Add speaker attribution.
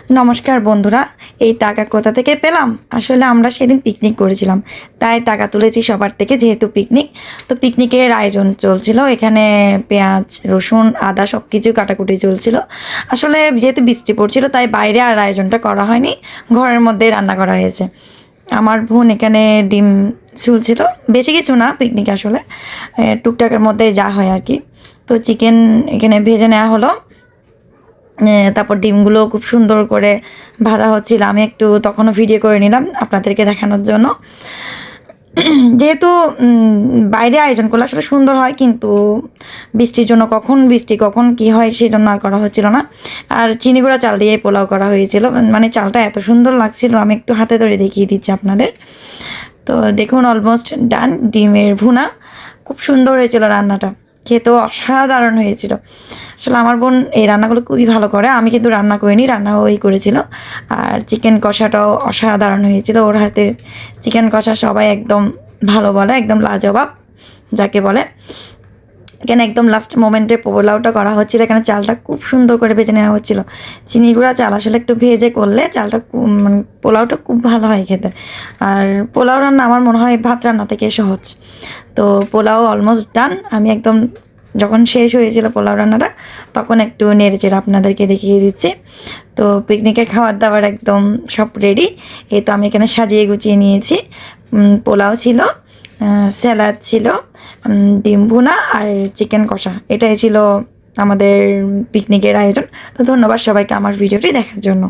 Speaker 1: নমস্কার বন্ধুরা, এই টাকা কোথা থেকে পেলাম? আসলে আমরা সেদিন পিকনিক করেছিলাম, তাই টাকা তুলেছি সবার থেকে। যেহেতু পিকনিক, তো পিকনিকের আয়োজন চলছিল। এখানে পেঁয়াজ, রসুন, আদা সব কিছু কাটাকুটি চলছিল। আসলে যেহেতু বৃষ্টি পড়ছিল, তাই বাইরে আর আয়োজনটা করা হয়নি, ঘরের মধ্যেই রান্না করা হয়েছে। আমার বোন এখানে ডিম ছুলছিল, বেশি কিছু না পিকনিক আসলে, টুকটাকের মধ্যে যা হয় আর কি। তো চিকেন এখানে ভেজে নেওয়া হলো। তারপর ডিমগুলো খুব সুন্দর করে ভাজা হচ্ছিল। আমি একটু তখনও ভিডিও করে নিলাম আপনাদেরকে দেখানোর জন্য। যেহেতু বাইরে আয়োজন করলে আসলে সুন্দর হয়, কিন্তু বৃষ্টির জন্য কখন বৃষ্টি কখন কি হয় সেই জন্য আর করা হচ্ছিল না। আর চিনি গুঁড়া চাল দিয়ে পোলাও করা হয়েছিল, মানে চালটা এত সুন্দর লাগছিল, আমি একটু হাতে ধরে দেখিয়ে দিচ্ছি আপনাদের। তো দেখুন, অলমোস্ট ডান। ডিমের ভুনা খুব সুন্দর হয়েছিল, রান্নাটা খেতেও অসাধারণ হয়েছিল। আসলে আমার বোন এই রান্নাগুলো খুবই ভালো করে, আমি কিন্তু রান্না করিনি, রান্না ওই করেছিল। আর চিকেন কষাটাও অসাধারণ হয়েছিল, ওর হাতের চিকেন কষা সবাই একদম ভালো বলে, একদম লাজবাব যাকে বলে। এখানে একদম লাস্ট মোমেন্টে পোলাওটা করা হচ্ছিল, এখানে চালটা খুব সুন্দর করে ভেজে নেওয়া হচ্ছিল। চিনি গুঁড়া চাল আসলে একটু ভেজে করলে চালটা মানে পোলাওটা খুব ভালো হয় খেতে। আর পোলাও রান্না আমার মনে হয় ভাত রান্না থেকে সহজ। তো পোলাও অলমোস্ট ডান। আমি একদম যখন শেষ হয়েছিল পোলাও রান্নাটা, তখন একটু নেড়েচেড়ে আপনাদেরকে দেখিয়ে দিচ্ছি। তো পিকনিকের খাবার দাবার একদম সব রেডি। এই তো আমি এখানে সাজিয়ে গুছিয়ে নিয়েছি। পোলাও ছিল, স্যালাড ছিল, ডিম ভুনা আর চিকেন কষা, এটাই ছিল আমাদের পিকনিকের আয়োজন। তো ধন্যবাদ সবাইকে আমার ভিডিওটি দেখার জন্য।